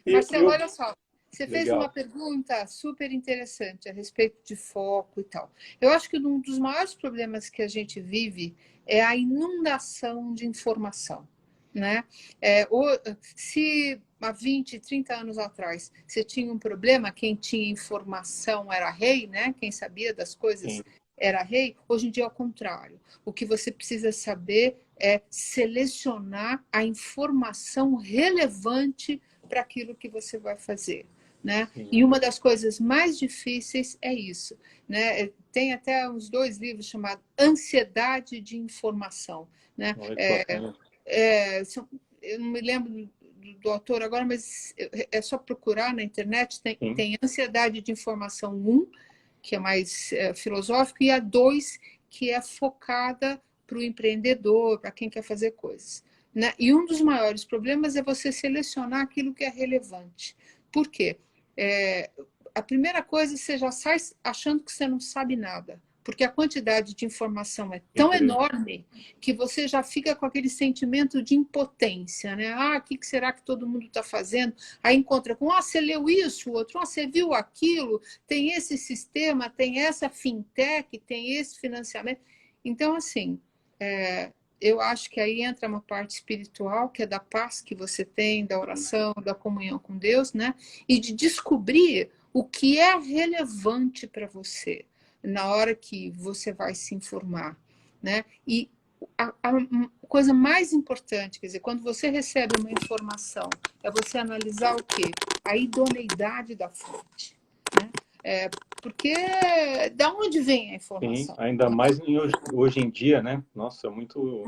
Marcelo, olha só. Você fez uma pergunta super interessante a respeito de foco e tal. Eu acho que um dos maiores problemas que a gente vive é a inundação de informação. né? Se há 20, 30 anos atrás você tinha um problema, quem tinha informação era rei, né? Quem sabia das coisas Sim. era rei. Hoje em dia é o contrário. O que você precisa saber é selecionar a informação relevante para aquilo que você vai fazer, né? E uma das coisas mais difíceis é isso, né? Tem até uns 2 livros chamados Ansiedade de Informação, né? Eu não me lembro do autor agora, mas é só procurar na internet. Tem Ansiedade de Informação 1, que é mais filosófico, e a 2, que é focada para o empreendedor, para quem quer fazer coisas, né? E um dos maiores problemas é você selecionar aquilo que é relevante. Por quê? A primeira coisa, você já sai achando que você não sabe nada, porque a quantidade de informação é tão enorme que você já fica com aquele sentimento de impotência, né? O que será que todo mundo está fazendo? Aí encontra com, você leu isso, o outro, você viu aquilo, tem esse sistema, tem essa fintech, tem esse financiamento. Então, assim, eu acho que aí entra uma parte espiritual, que é da paz que você tem, da oração, da comunhão com Deus, né? E de descobrir o que é relevante para você na hora que você vai se informar, né? E a coisa mais importante, quer dizer, quando você recebe uma informação, é você analisar o quê? A idoneidade da fonte, né? Porque da onde vem a informação? Sim, ainda mais hoje em dia, né? Nossa, muito...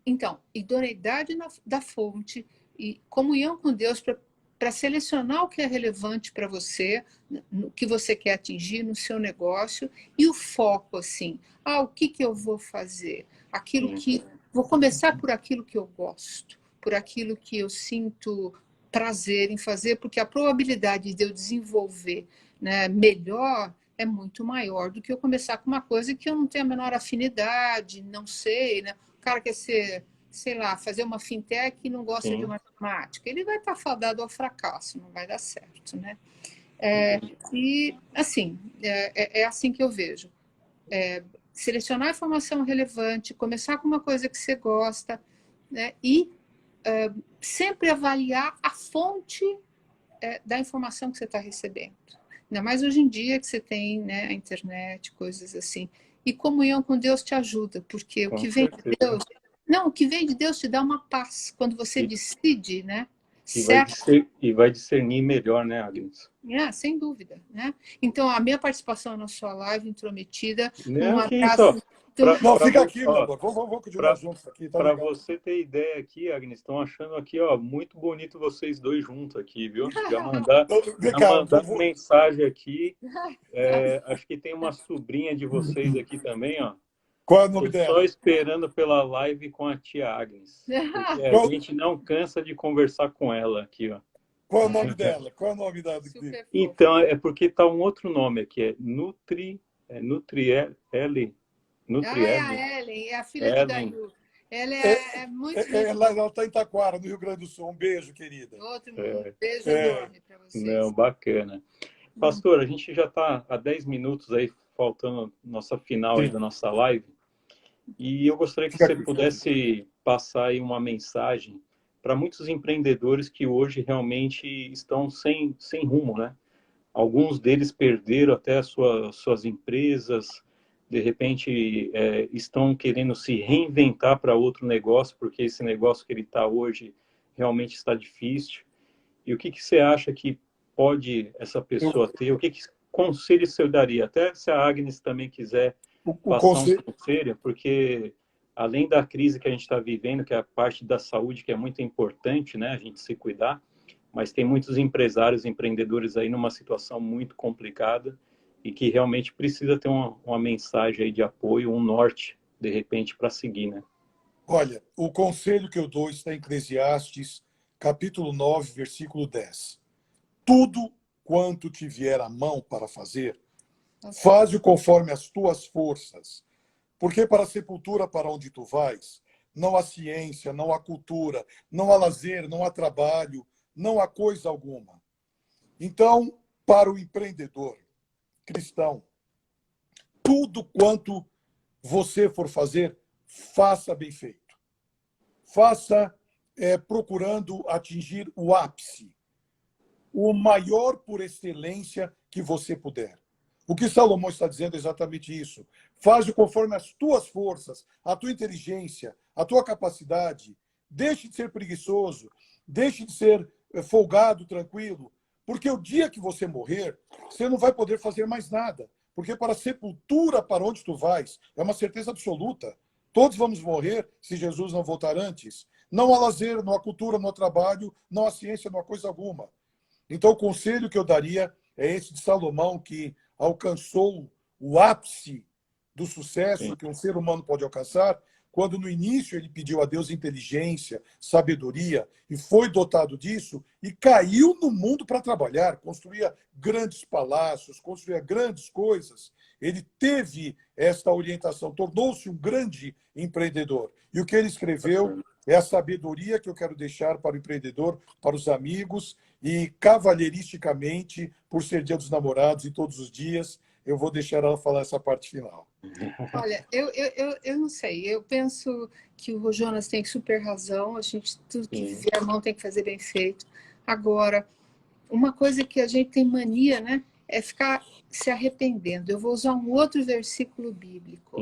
Então, idoneidade da fonte e comunhão com Deus para selecionar o que é relevante para você, no que você quer atingir no seu negócio, e o foco, assim, o que eu vou fazer? Vou começar por aquilo que eu gosto, por aquilo que eu sinto prazer em fazer, porque a probabilidade de eu desenvolver, né, melhor é muito maior do que eu começar com uma coisa que eu não tenho a menor afinidade, não sei, né? O cara quer ser, sei lá, fazer uma fintech e não gosta de matemática, ele vai estar fadado ao fracasso, não vai dar certo, né? E, assim, é assim que eu vejo. Selecionar a informação relevante, começar com uma coisa que você gosta, né? E sempre avaliar a fonte da informação que você está recebendo. Ainda mais hoje em dia que você tem, né, a internet, coisas assim. E comunhão com Deus te ajuda, porque o que vem de Deus... Não, o que vem de Deus te dá uma paz. Quando você decide, né? E vai discernir melhor, né, Agnes? Sem dúvida, né? Então, a minha participação na sua live intrometida... Não, que isso, Não, fica aqui, meu amor. Vamos continuar juntos aqui. Tá para você ter ideia aqui, Agnes, estão achando aqui, muito bonito vocês dois juntos aqui, viu? Já mandar mensagem aqui. Acho que tem uma sobrinha de vocês aqui também, ó. Qual é o nome dela? Só esperando pela live com a tia Agnes. Porque a gente não cansa de conversar com ela aqui, ó. Qual é o nome dela? Qual é o nome dela? Então, é porque tá um outro nome aqui, é Nutriele. É a Ellen, é a filha do Dario. Ela é muito... Ela está em Taquara, no Rio Grande do Sul. Um beijo, querida. Um beijo enorme para vocês. Não, bacana. Pastor, a gente já está há 10 minutos aí, faltando nossa final aí da nossa live. E eu gostaria que você pudesse passar aí uma mensagem para muitos empreendedores que hoje realmente estão sem rumo, né? Alguns deles perderam até suas empresas, de repente estão querendo se reinventar para outro negócio, porque esse negócio que ele está hoje realmente está difícil. E o que você acha que pode essa pessoa ter? O que conselho você daria? Até se a Agnes também quiser passar um conselho, porque além da crise que a gente está vivendo, que é a parte da saúde, que é muito importante, né, a gente se cuidar, mas tem muitos empresários, empreendedores aí numa situação muito complicada e que realmente precisa ter uma mensagem aí de apoio, um norte, de repente, para seguir, né? Olha, o conselho que eu dou está em Eclesiastes, capítulo 9, versículo 10. Tudo quanto te vier à mão para fazer, faze-o conforme as tuas forças, porque para a sepultura para onde tu vais, não há ciência, não há cultura, não há lazer, não há trabalho, não há coisa alguma. Então, para o empreendedor cristão, tudo quanto você for fazer, faça bem feito. faça procurando atingir o ápice, o maior por excelência que você puder. O que Salomão está dizendo é exatamente isso. Faz conforme as tuas forças, a tua inteligência, a tua capacidade. Deixe de ser preguiçoso, deixe de ser folgado, tranquilo, porque o dia que você morrer, você não vai poder fazer mais nada. Porque para a sepultura, para onde tu vais, é uma certeza absoluta. Todos vamos morrer se Jesus não voltar antes. Não há lazer, não há cultura, não há trabalho, não há ciência, não há coisa alguma. Então, o conselho que eu daria é esse de Salomão, que alcançou o ápice do sucesso que um ser humano pode alcançar, quando no início ele pediu a Deus inteligência, sabedoria, e foi dotado disso, e caiu no mundo para trabalhar, construía grandes palácios, construía grandes coisas. Ele teve esta orientação, tornou-se um grande empreendedor. E o que ele escreveu é a sabedoria que eu quero deixar para o empreendedor, para os amigos, e cavalheiristicamente, por ser Dia dos Namorados e todos os dias, eu vou deixar ela falar essa parte final. Olha, eu não sei, eu penso que o Jonas tem super razão, a gente, tudo que vier a mão tem que fazer bem feito. Agora, uma coisa que a gente tem mania, né, é ficar se arrependendo. Eu vou usar um outro versículo bíblico,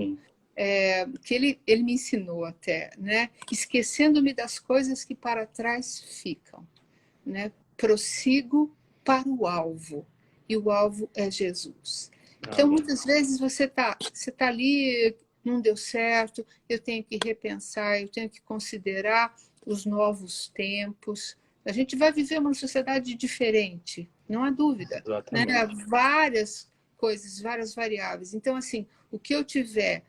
que ele me ensinou até, né? Esquecendo-me das coisas que para trás ficam, né? Prossigo para o alvo, e o alvo é Jesus. Então, muitas vezes você tá ali, não deu certo, eu tenho que repensar, eu tenho que considerar os novos tempos. A gente vai viver uma sociedade diferente, não há dúvida. Né? Várias coisas, várias variáveis. Então, assim, o que eu tiver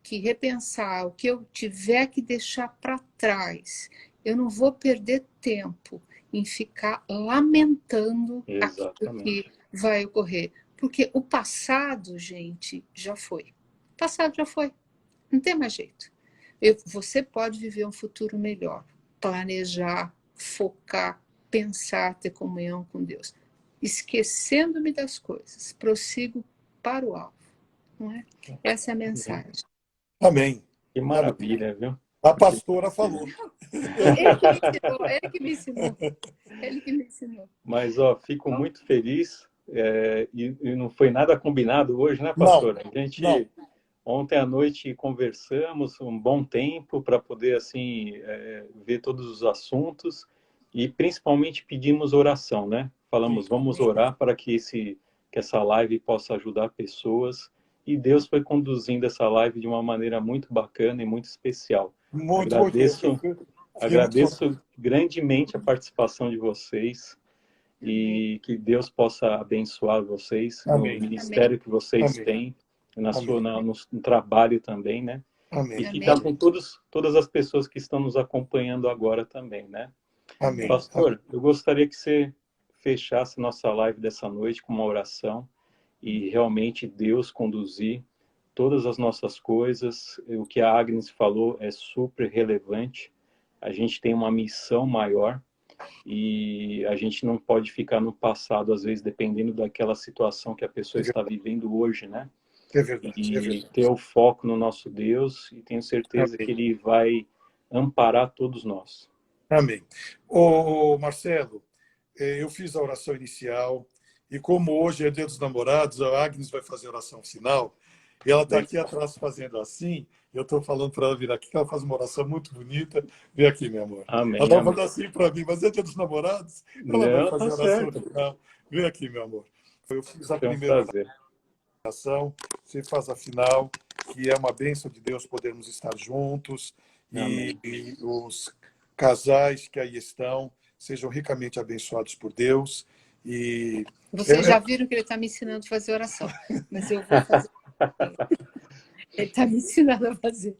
que repensar, o que eu tiver que deixar para trás, eu não vou perder tempo em ficar lamentando aquilo que vai ocorrer. Porque o passado, gente, já foi. O passado já foi. Não tem mais jeito. Você pode viver um futuro melhor. Planejar, focar, pensar, ter comunhão com Deus. Esquecendo-me das coisas. Prossigo para o alvo. Não é? Essa é a mensagem. Amém. Que maravilha, viu? A pastora falou. Ele que me ensinou. Ele que me ensinou. Mas, fico muito feliz. E não foi nada combinado hoje, né, pastora? Não, a gente, não. Ontem à noite, conversamos um bom tempo para poder, assim, ver todos os assuntos e, principalmente, pedimos oração, né? Falamos, vamos orar para que essa live possa ajudar pessoas. E Deus foi conduzindo essa live de uma maneira muito bacana e muito especial. Agradeço grandemente a participação de vocês e que Deus possa abençoar vocês no ministério que vocês têm, no trabalho também, né? Amém. E ficar com todas as pessoas que estão nos acompanhando agora também, né? Amém. Pastor, eu gostaria que você fechasse nossa live dessa noite com uma oração e realmente Deus conduzir todas as nossas coisas. O que a Agnes falou é super relevante. A gente tem uma missão maior e a gente não pode ficar no passado, às vezes, dependendo daquela situação que a pessoa está vivendo hoje, né? É verdade. E ter o foco no nosso Deus, e tenho certeza que Ele vai amparar todos nós. Amém. Ô, Marcelo, eu fiz a oração inicial, e como hoje é Dia dos Namorados, a Agnes vai fazer a oração final, e ela está aqui atrás fazendo assim, eu estou falando para ela vir aqui, que ela faz uma oração muito bonita. Vem aqui, meu amor. Amém. Ela vai fazer assim para mim, mas é Dia dos Namorados, ela vai fazer a oração final. Vem aqui, meu amor. Eu fiz a primeira oração, você faz a final, que é uma bênção de Deus podermos estar juntos, e os casais que aí estão sejam ricamente abençoados por Deus. E vocês já viram que ele está me ensinando a fazer oração, mas eu vou fazer. Ele está me ensinando a fazer.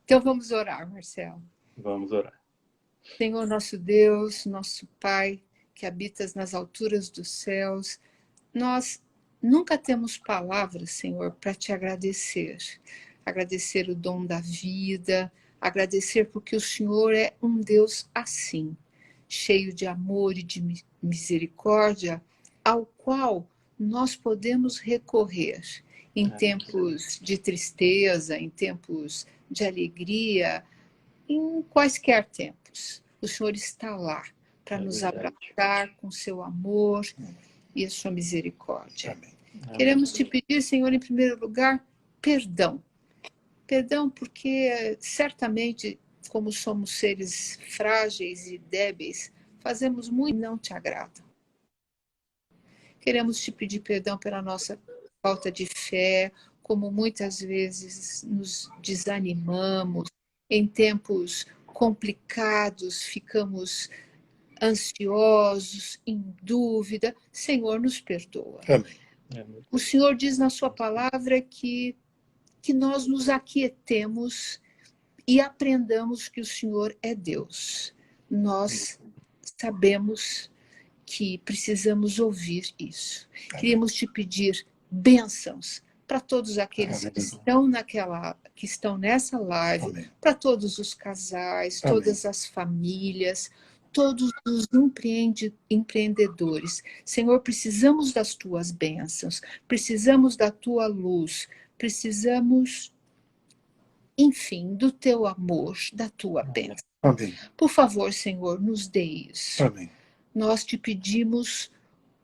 Então vamos orar, Marcelo. Vamos orar. Senhor, nosso Deus, nosso Pai, que habitas nas alturas dos céus, nós nunca temos palavras, Senhor, para te agradecer. Agradecer o dom da vida, agradecer porque o Senhor é um Deus assim, cheio de amor e de misericórdia, ao qual nós podemos recorrer em tempos de tristeza, em tempos de alegria, em quaisquer tempos. O Senhor está lá para nos verdade. abraçar com seu amor e a sua misericórdia. Amém. Queremos te pedir, Senhor, em primeiro lugar, perdão. Perdão porque certamente, como somos seres frágeis e débeis, fazemos muito e não te agradam. Queremos te pedir perdão pela nossa falta de fé, como muitas vezes nos desanimamos, em tempos complicados ficamos ansiosos, em dúvida. Senhor, nos perdoa. Amém. O Senhor diz na sua palavra que nós nos aquietemos e aprendamos que o Senhor é Deus. Nós sabemos que precisamos ouvir isso. Queríamos te pedir bênçãos para todos aqueles que estão nessa live, para todos os casais, todas as famílias, todos os empreendedores. Senhor, precisamos das tuas bênçãos, precisamos da tua luz, precisamos, enfim, do teu amor, da tua bênção. Amém. Por favor, Senhor, nos dê isso. Amém. Nós te pedimos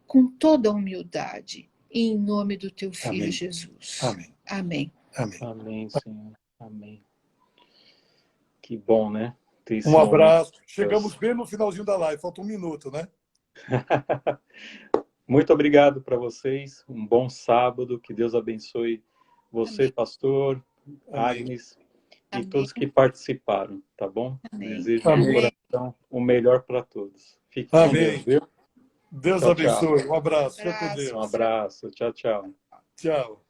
com toda a humildade, em nome do teu Filho Amém. Jesus. Amém. Amém. Amém. Amém, Senhor. Amém. Que bom, né? Ter esse Um abraço. momento. Chegamos bem no finalzinho da live. Falta um minuto, né? Muito obrigado para vocês. Um bom sábado. Que Deus abençoe você, Amém. pastor, Amém. Agnes e Amém. todos que participaram, tá bom? Amém. Desejo Amém. de coração o melhor para todos. Fique com Amém. Deus, viu? Deus Tchau, abençoe. Um abraço. Fica com Abraço. Deus. Um abraço. Tchau, tchau. Tchau.